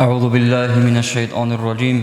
أعوذ بالله من الشيطان الرجيم.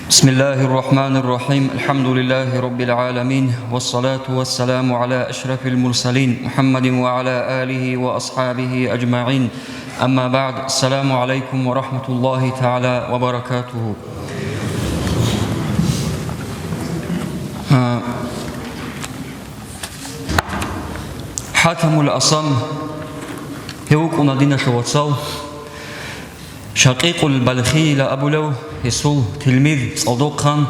بسم الله الرحمن الرحيم. الحمد لله رب العالمين، والصلاة والسلام على أشرف المرسلين محمد وعلى آله وأصحابه أجمعين. أما بعد، السلام عليكم ورحمة الله تعالى وبركاته. حاتم الأصم هيوكونا دينا شواتساو شقيق البلخي لا أبو لو يسول تلميذ صدوق خان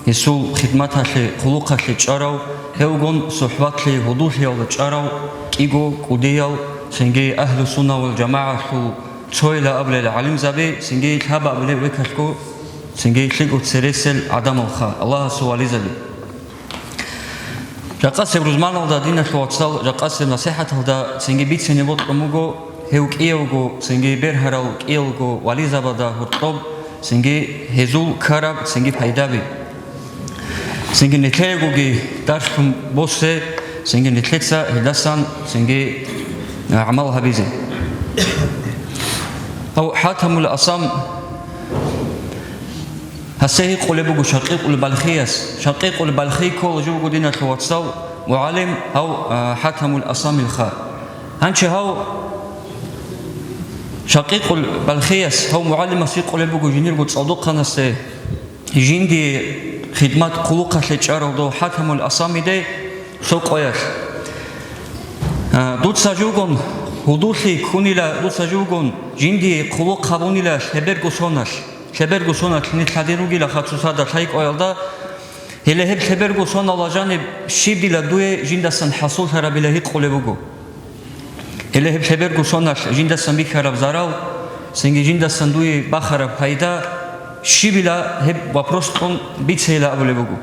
يسول خدمتها لخلوقها لتشارو هيوغون صحبات لهدوث يو لتشارو كيغو كوديو سنجي أهل السنة والجماعة شو تشوي لا أبو العلم زبي سنجي تابع أبو وكشكو سنجي تلقو تسرسل عدم الخا الله سوالي زبي جاقاسم روزمان هذا دينا شواتسال جاقاسم نصيحة هذا سنجي بيت سنبوت أموغو هيوك إيوغو سنجي بيرهراو إيوغو واليزابادا هرطوب سنجي هزول كارب سنجي بايدابي سنجي نتليغوغي دارشكم بوسي سنجي نتليكسا هدسان سنجي عمل هبيزي أو حاتم الأصم هسه قلبو شقيق البلخيس شقيق البلخي كل جو دينا تواتساو وعالم أو حاتم الأصم الخا هنش هاو شقيق البلخيس هو معلم سي قلبو جنير قد صدوق نسه جندي خدمات قلوقه لتشارو دو حاتم الأصم دي سوق وياش دوت ساجوغون هدوثي كونيلا دوت ساجوغون جندي قلوق خبونيلا شبرغو سوناش شبرغو سوناش نتحديروغي لخاتسوسادا شايق ويالدا هله هب شبرغو سونا لاجانب شيبديلا دوي جندسن حصول هرابيلا هيق قلبوغو هله هب شبرغو سوناش جندسن بيخراب زاراو سنجي جندسن دوي بخراب فايدا شيبيلا هب وبروستون بيتسيلا أبولبوغو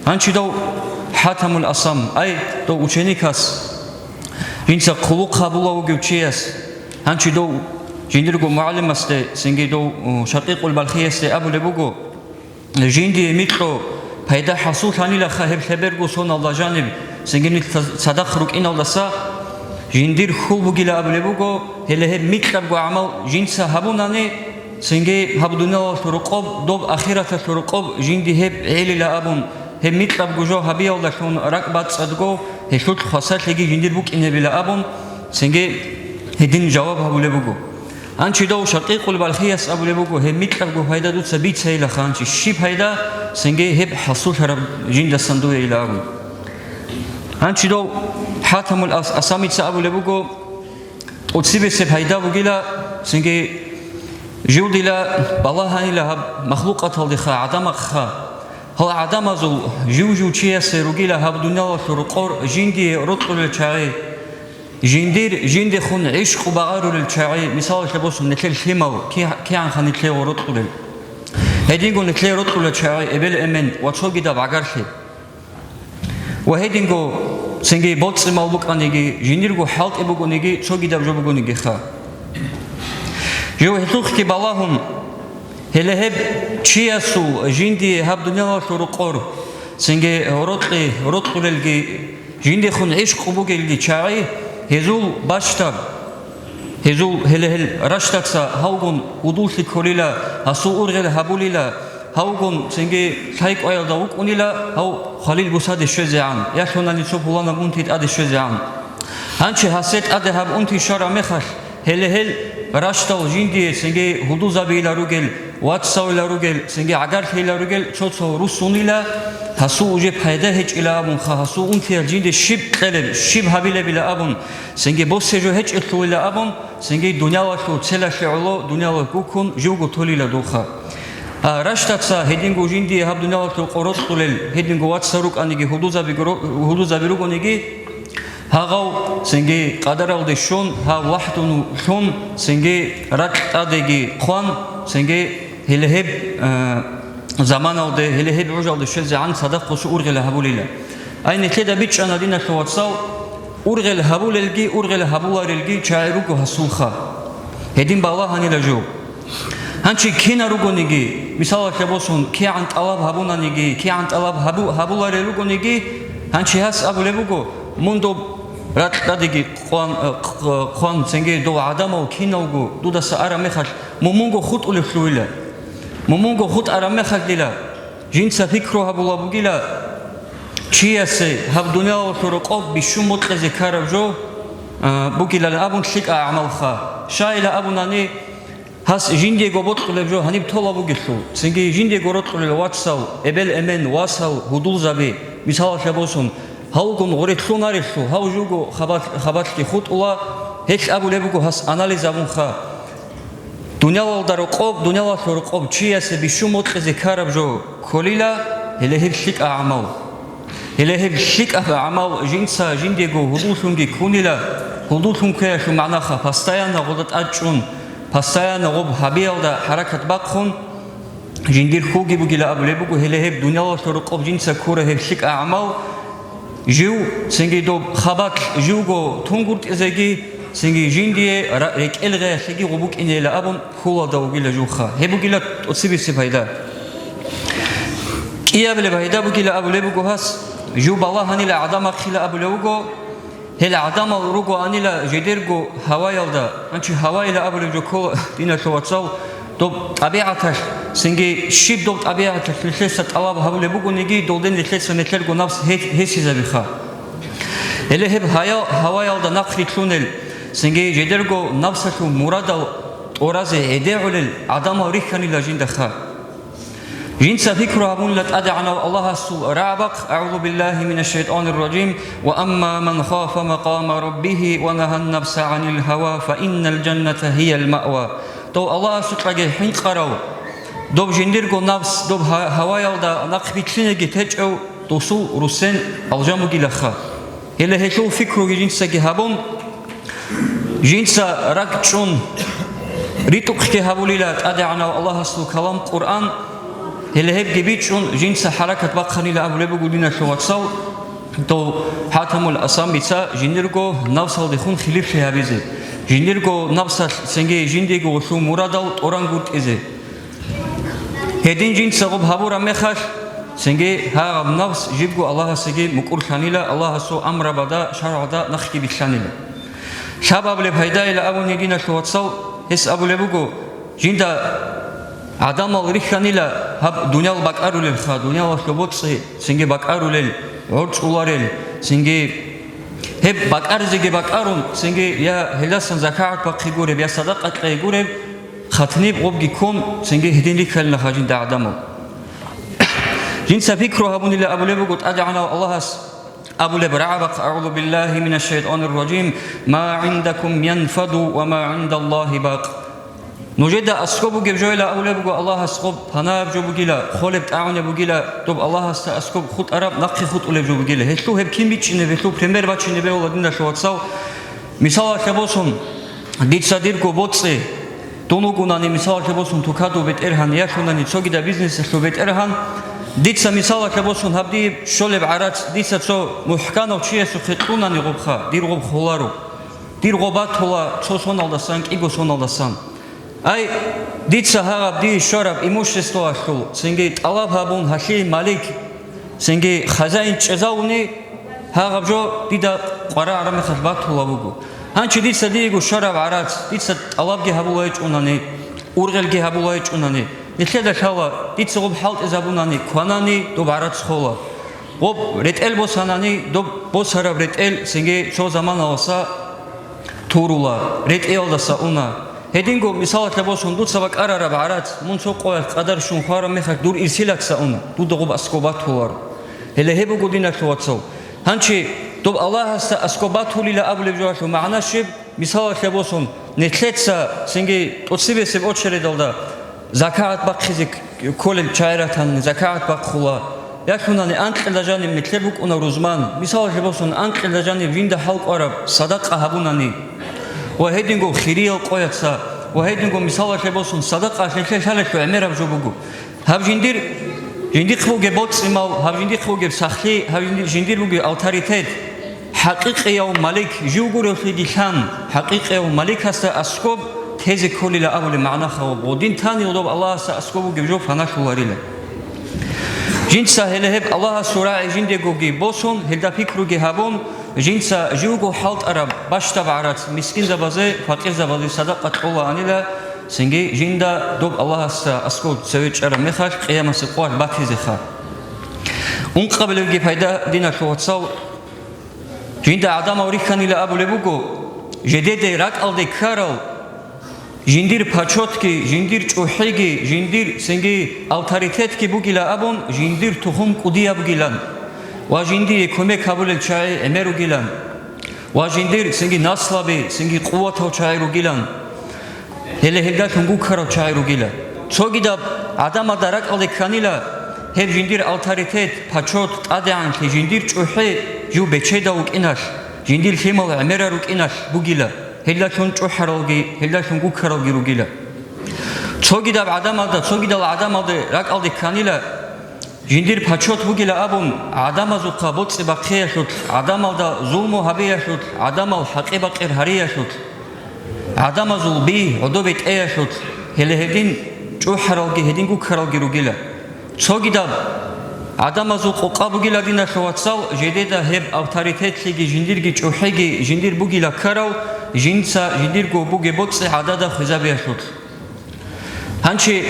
هانشي دو حاتم الأصم أي دو ученикас جنسا قلوق خابولاوغو چياس هانشي دو جندرغو معلماسته سنجي دو شقيق البلخيسته أبولبوغو جندي ميترو فايدا حصول هانيلا خاهب شبرغو سونا لاجانب سنجي صداخروك إن الله جندير خلبوغيلا أبولبوغو هله هب ميترغو عمل جنسا هابوناني سنجي هابدونا شروقوب دوب أخيرة شروقوب جندي هب عيلة أبون هب ميتلاب جوجو هبيا ولا شون ركبات صدقو هشوت خاصات لقي جندير بوك إنه بلا أبون سنجي هدين جواب هبو لبوجو أنشي دو شقيق البلخيس أبو لبوجو هب ميتلاب جو هيدا دوت سبيت سيلا خانشي الشيب هيدا سنجي هب حصول هرب جند الصندوق إلى أبو أنشي دو حاتم الأساميت أبو لبوجو وتسيب سب هيدا بوجيلا سنجي جوديلا بالله هنيلا مخلوقات هالدخا عدم خا هل عدم زول جو شيء سيروجيلا هب دنيا شرقور جندي رطل الشعي جندي خون عشق وبعار الشعي مثال شبوس نتل شيماو كي عن خن نتل ورطل هيدينغو نتل رطل الشعي قبل أمن واتشوجي دا بعجرشي وهيدينغو سنجي بوتس مالبوك أنيجي جنديرغو حالت إبوغو نيجي شوجي دا بجوبوغو نيجي خا جو هتوخ كي بالهم هله هب تشياسو جندي هب دنيا شروقور سنجي رطل الجي جندي خون عيش قبوق الجي شاعي هزول باشتر هزول هله رشتكسا هاوغون ودوش كوليلا هسو أرغل هبوليلا هاوغون سنجي شايك أيل داوك أنيلا هاو خليل بوساد الشزعان يشونا نشوف ولانا بنتي أد الشزعان هنشي حسيت أد هب أنتي شارع مخش هله راشتال جندي سنجي هدوزا بيلا روجل واتساو لا روجل سنجي عقار لا روجل شوتسو روسونيلا هسو وجه فايدة هج إلى أبون خاصو أنتي الجندي شيب قلب شيب هبيل بلا أبون سنجي بوس جو هج إلتو إلى أبون سنجي دنيا وشو تسلا شعلو دنيا وكون جوجو تولي لدوخا راشتاكسا هيدينغو جندي هب دنيا وشو قرط طلل هيدينغو واتساروك أنيجي هدوزا بيروجو نيجي هاغو سنجي قدر الدشون ها وحدونو شون سنجي رك أديجي خوان سنجي هلهب زمان الده هلهب رجال الشيء عن صدق وسؤور غل هبوليلا أين كده بيتش أنا دينا شواتساو أورغل هبول الجي أورغل هبولار الجي شاعروكو هسوخا هدين بالله هني لجو هنشي كينا روجو نيجي مثال شبوسون كي عن طلب هبونا نيجي كي عن طلب هبولار روجو نيجي هنشي هس أبو لبوجو مندو Ratadigi Juan Senge do Adamo Kinogu, Dudas Aramechas, Momungo Hut Ulefluila, Momungo Hut Aramechadila, Jinsa Fikro Habulabugila, Chiase, Habdunel Torokov, Bishumot Ezekarajo, Bukila Abun Shika Amalha, Shaila Abunani, Has Jindi Gobot Lejo, Hanib Tolabugishu, Sengi Jindi Gorot Watsal, Ebel Emen, Wasal, Hudulzabi, Misal Shabosun. Haugun Orexunarishu, Haujugo, Habatki Hutula, Hex Abulebugo has analizabunha. Dunyawa Darokov, Dunyawa Sorokov, Chias, Bishumot Zekarabjo, Kolila, Elehib Shik Amal. Elehib Shik Amal, Jinsa, Jindigo, Hudusungi, Kunila, Hudusunke, Shumanaha, Pastayana, Rodat Achun, Pastayana, Rob Habielda, Harakat Bakhun, Jindir Hugi Bugila Abulebugo, Elehib, Dunyawa Sorokov, Jinsa Kura, Shik Amal. Jiu, Sengi do Habak, Jugo, Tungurt Ezegi, Sengi Jindie, Rek Elre, Segi Robuk in El Abon, Hula da Ugila Juha, Hebugila Otsibisi Paida. Kiabele Paida Bugila Abulebugohas, Jubala Hanila Adama Khila Abulebugo, Hela Adama Urugo Anila, Jedergo, Hawaialda, Anchi Hawaila Abulebuko, Dina Showatsal, Dob Abiatash. Sengi ship dot abiat lesat alab habule bugunigi dolden lesat netlergo nafs hesizabiha. Eleheb hawayalda naqli tunel sengi jedergo nafsatu muradal oraze edeulel adama rikani la jindakha. Jinsa fikru habun lat ad'ana Allah sul ra'baq a'udhu billahi minash shaitanir rajim wa amma man khafa maqama rabbih wa nahaa an-nafsa 'anil hawa fa innal jannata hiya al-ma'wa. To Allah sutrage hinqaraw Dob Jindirgo Navs, Dob Hawayalda, Nakbitsinegi Techo, Dosu, Rusen, Aljamugilacha. Hele Hecho Fikru Jinsa Habon, Jinsa Rakchun, Ritukhe Habulilat, Adana Allah Su Kalam Quran, Heleheb Gibichun, Jinsa Harakat Bakhanila Abulebugudina Showatsal, To Hatamul Asambitsa, Jindirgo, Navsal de Hun Khilif Habize, Jindirgo Navsat Senge, Jindigo, Su Muradal, Orangut Eze. Hedin Jinsa Rob Habura Mechash, Senge, Harab Navs, Jibgo Allah Sege, Mukur Shanila, Allah So Amrabada, Sharada, Nakhi Bishanila. Shabable Paidaila Abunidina Showatsal, His Abulebugo, Jinda Adam al Rikhanila, Hab Dunyal Bakarul Kha, Dunyal Shobotse, Senge Bakarul, Orts Ularel, Senge Heb Bakarzege Bakarun, Senge Ya Helasan Zakat Pakigure, Ya Sadakat Regure. Khatnib Obgikum, Senge Hidinlik Helna Hajin da Adamo. Jinsa Fikro Habunila Abulebugut Adana Allahas Abuleb Rabak, A'udhu Billahi min ash-shaytanir rajim, Ma indakum yanfadu wa ma inda Allahi baq. Nujeda Askobu Gebjoila Abulebugu Allah Askob, Hanab Jobugila, Kholeb Ta'un Bugila, Dob Allah Askob Khut Arab, Naqi Khut Ulebugila, Heslu Heb Kimbich in the Veslu Premier Batch in the Beoladina Shotsau, Misala Shabosun, Ditsadirko Botse. Tonugunani misal Shabosun Tukadu bet Erhan Yashunani Sogida business Shobet Erhan Ditsa misal Shabosun Habdi Sholeb Arat Ditsa so Muhkano Chiesu Khitunani Robha Dirgob Holaru Dirgobat Hola Choson Aldasan Igoson Aldasan Ay Ditsa Harabdi Shorab Imushesto Ashul Senge Alab Habun Hashi Malik Senge Khazain Chezauni Harabjo Dida Qara Aram Khazbat Holabugu Hanchi ditsa digo Sharab Arat, ditsa Alabgi Habulaj Unani, Urgelgi Habulaj Unani, Nisheda Shala, ditsa Rob Halt Ezabunani, Kwanani, Dob Arat Schola, Rob Retel Bosanani, Dob Bosara Retel, Senge Chozaman Alsa, Turula, Retel Dasa Una, Hedingo Misala Tabosun, Dutsavak Arab Arat, Munsoko Qadar Shunkhara Mehak Dur Isilat Sauna, Dudob Askobat Huar, Helehebu Godina Shwatso, Hanchi. Dob Allah hasta Askobatulila Abulebjoshu Ma'anashib, Misala Shabosun, Netletsa, Singi, Otsibes Ocheredalda, Zakat Bakhizik, Kolel Chairatan, Zakat Bakhula, Yakunani Ankel Lajanim, Netlebuk una Ruzman, Misala Shabosun, Ankel Lajanim, Vinda Halk Arab, Sadaqa Habunani, Wahedingo Khiriel Koyatsa, Wahedingo Misala Shabosun, Sadaqa Shekhalek, Emerab Jobugu, Habjindir, Jindikhbuge Botsimal, Habjindikhbuge Sakhi, Habjindikhbuge Autoritet. حقيقي أو ملك جوجور في ديشان حقيقي أو ملك هسا أسكوب تهزي كل لا أول معنا خواب ودين تاني ودوب الله هسا أسكوب جوجو فناش واريله جنسا هلهب الله سورة جندي جوجي بوسون هلدا فكرو جهابون жинца живго халт араб башта барат мискин забазе фақир забазе садақат қола аниля сенге жинда доб Аллаҳ аскол цевичара мехаш қиямаси қуат бакизеха он қабилевги пайда дина шуатсал жинда адам авриханила абулебуго жедеде рак алде карал жиндир пачотки жиндир чӯҳиги жиндир сенги авторитетки бугила абун жиндир тухум қудия бугилан ва жиндир кӯмек кабулел чаи эмеру гилан ва жиндир сенги наслаби сенги қувватав чаиру гилан хеле-хелдашун гукарав чаиру гила цогидаб адама дарак алде канила хел жиндир авторитет пачот тадеанки жиндир чӯҳи жу бечеда укинаш жиндир хемал эмера рукинаш бугила хелдашун чӯҳаралги хелдашун гукаралги ругила цогидаб адамалда цогидал адамалде рак алде канила жиндир пачот бугила абун адамазуқа боцеба қияшуд адамалда зулму ҳабияшуд адамал ҳақиба қирҳарияшуд адамазул би одобет эяшуд хеле-хедин чӯҳаралги хедин гукаралги ругила цогидаб адамазул қоқа бугила дина шаватсал жедеда хеб авторитетлиги жиндирги чӯҳиги жиндир бугила карал жинца жиндирго буге боце адада хизабияшуд ҳанчи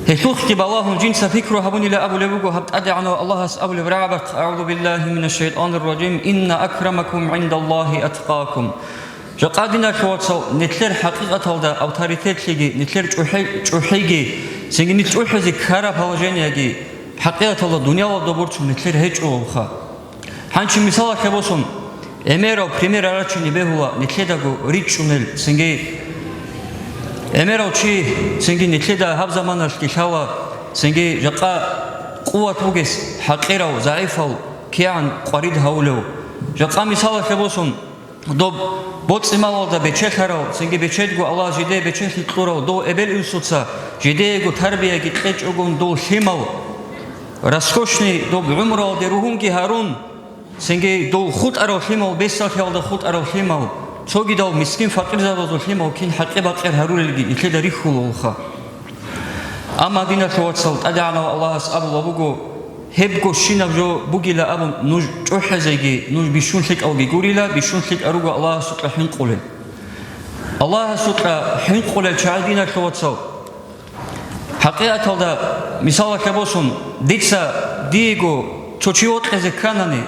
هشوختي بالله جنس فكره هبوني لا أبو لبوجو هبت أدعنا الله أبو لبرعبك أعوذ بالله من الشيطان الرجيم إن أكرمكم عند الله أتقاكم جقادنا شواتسو نتلر حقيقة هذا أوتاريتيت لجي نتلر جوحيجي سنجي نتوحزي كارب هواجينيجي حقيقة الله دنيا والدبورتو نتلر هيج أوخا هنشي مثال كبوسون إميرو بريمير أراتشني بهوا نتلداغو ريتشونل سنجي эмеравчи сенги нетледа ҳаб заманаш кишава сенги жақа қувват бугес ҳақирав заифав киян қварид ҳавлев жақа мисала шебосун доб боцималалда бечехарав сенги бечедгу аллаҳ жиде бечехи қурав до эбел илсуца жидеегу тарбияги қечугун до химав раскошни доб умрал дерухунги ҳарун сенги до худ арав химав бесахиалда худ арав химав цогидал мискин фақир забазу химав кин ҳақиба қир ҳарулелги итледа рихулулха ама дина шаватсал тадяна аллаҳ абу лабуго ҳебго шинавжо бугила абу нуж чӯҳезеги нуж бишунлик алги гурила бишунлик аруго аллаҳ сутра ҳинқулел аллаҳ сутра ҳинқулел чаъ дина шаватсал ҳақиқаталда мисала кабосун дица диего чочи отқезе канани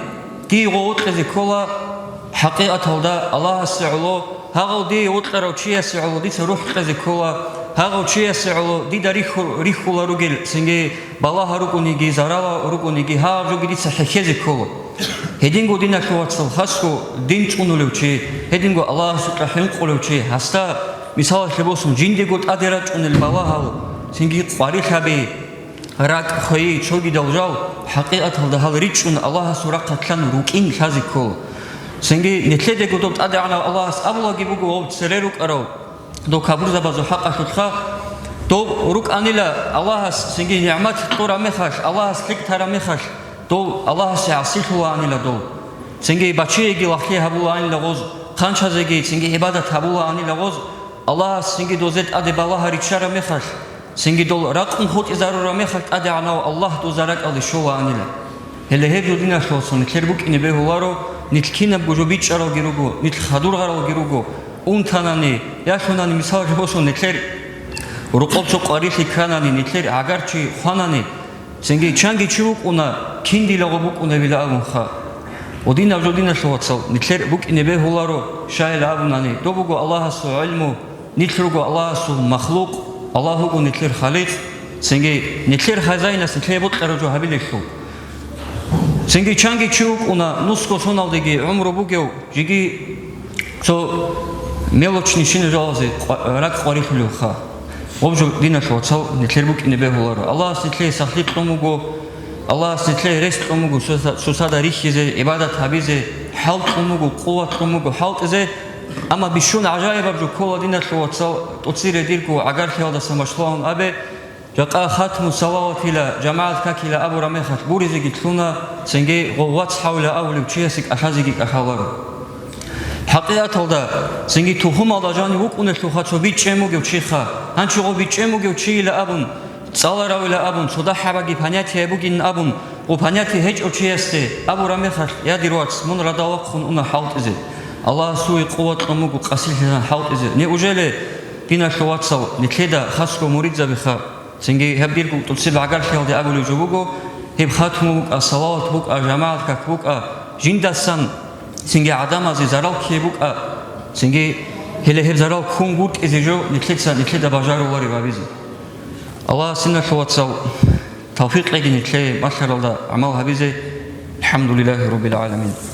диего отқезе кола ҳақиқаталда аллаҳ сиъуло ҳағав ди отқарав чия сиъуло дица руҳ қезе кола ҳағав чия сиъуло дида рихула ругел сенге балаҳа ругуниги зарала ругуниги ҳағав жуги дица хекезе кола ҳединго дина шуватсал ҳаско дин чӀунулевчи ҳединго аллаҳ сутра ҳинқулевчи ҳаста мисала шебосун жиндего тӀадера чӀунел балаҳал сенги қварихаби рак хои чогидал жав ҳақиқаталда ҳал ричӀун аллаҳ сура қатлан рукин шази кола сенги нетледего доб тӀадяна аллаҳ аблаги бугу об церерук арав до кабурза базу ҳақашудха до рук анила аллаҳ сенги неъмат тора мехаш аллаҳ ликтара мехаш до аллаҳ асихула анила до сенги бачиеги лахи ҳабула анила ғоз қанчазеги сенги ибадат ҳабула анила ғоз аллаҳ сенги дозет аде балаҳа ричара мехаш сенги дол рақм худ изарура мехаш тӀадяна аллаҳ до зарак али шова анила ҳеле ҳеб дина шосон нетлер букини беҳуларо нитл кинаб гужо бичарал гиругу нитл хадургарал гиругу унтанани яшунани мисал жобосун нетлер руқобчо қарихи канани нетлер агарчи ханани сенги чанги чи букуна киндилаго букуна вила абунха одина жодина шоватсал нетлер букине беҳуларо шайла абунани добугу аллаҳасу илму нитлругу аллаҳасу махлуқ аллаҳугу нетлер халиқ сенги нетлер хазайнас нетлер ботқараҷо ҳабилешу сенги чанги чиукуна нуско соналдеги умру бугев жиги со мелочни шини жалазе рак қварихулюха обжо дина шватсал нетлер букине беҳуларо аллаҳ нетлер сахлиқ томуго аллаҳ нетлер рест томуго сусада рихизе ибадат ҳабизе ҳалт томуго қувват томуго ҳалтизе ама бишун аҷаибабжо кола дина шватсал тоцире дирку агар хиялда самашлаун абе жақа хатму салаватила ҷамаат какила абура мехаш буризеги тлуна сенге ғувват ҳавла авлив чиясик ашазиги кашаларо ҳақиқаталда сенги тухумалда ҷани вукунешлуха чо бичемугев чиха ҳанчиғо бичемугев чиила абун цаларавила абун суда ҳабаги понятия бугин абун قبانياتي هيج أوتشيستي أبو رامي خش يا ديرواتس من رداوق خن أنا حاوت إزي الله سوي قوة أمك وقاسيل حاوت إزي نيوجلي بينا شواتسو نكيدا خاصكو مريد زبخا سنجي هبيركو تلسيب عقل خيال دي أقول يجوبوكو هب خاتموك الصلاة بوك جماعة كبوك جندسان سنجي عدم زي زرال كيبوك سنجي هلا هب زرال كون بوك إزي جو نكيدا بجارو واري بابيزي الله سنة شواتسو توفيق لكن نتلاقي ما شاء الله عمل هبيزي الحمد لله رب العالمين.